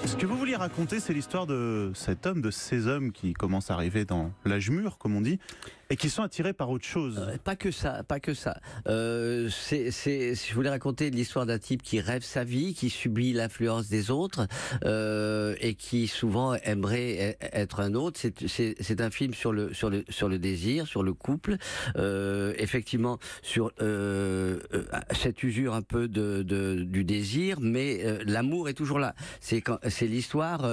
Ce que vous vouliez raconter, c'est l'histoire de cet homme, de ces hommes qui commencent à arriver dans l'âge mûr, comme on dit, et qui sont attirés par autre chose. Pas que ça, pas que ça. Je voulais raconter l'histoire d'un type qui rêve sa vie, qui subit l'influence des autres et qui souvent aimerait être un autre. C'est un film sur le désir, sur le couple, effectivement sur cette usure un peu du désir, mais l'amour est toujours là. C'est l'histoire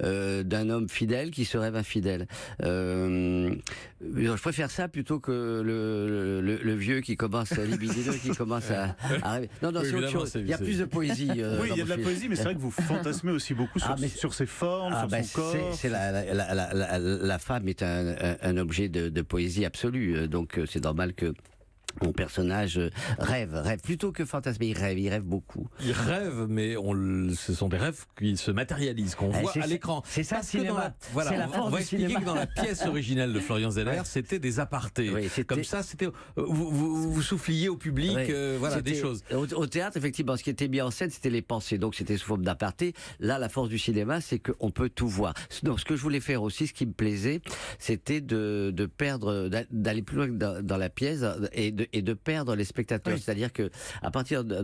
d'un homme fidèle qui se rêve infidèle. Je préfère ça plutôt que le vieux qui commence libidineux, qui commence à rêver. Non, oui, c'est autre chose. Il y a plus de poésie. Oui, il y a de la poésie, mais c'est vrai que vous fantasmez aussi beaucoup sur ses formes, sur son corps. La femme est un objet de poésie absolue, donc c'est normal que mon personnage rêve plutôt que fantasmer. Il rêve beaucoup. Il rêve, mais ce sont des rêves qui se matérialisent, qu'on voit à l'écran. C'est ça, le cinéma. Voilà, on va expliquer que dans la pièce originale de Florian Zeller, c'était des apartés. Oui, comme ça, c'était vous souffliez au public, voilà, des choses. Au théâtre, effectivement, ce qui était mis en scène, c'était les pensées, donc c'était sous forme d'aparté. Là, la force du cinéma, c'est qu'on peut tout voir. Donc, ce que je voulais faire aussi, ce qui me plaisait, c'était d'aller plus loin dans la pièce et de perdre les spectateurs. Oui. C'est-à-dire que à partir d'un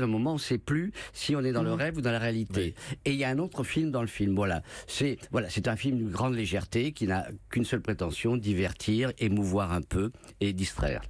moment, on ne sait plus si on est dans le rêve ou dans la réalité. Oui. Et il y a un autre film dans le film. C'est un film d'une grande légèreté qui n'a qu'une seule prétention, divertir, émouvoir un peu et distraire.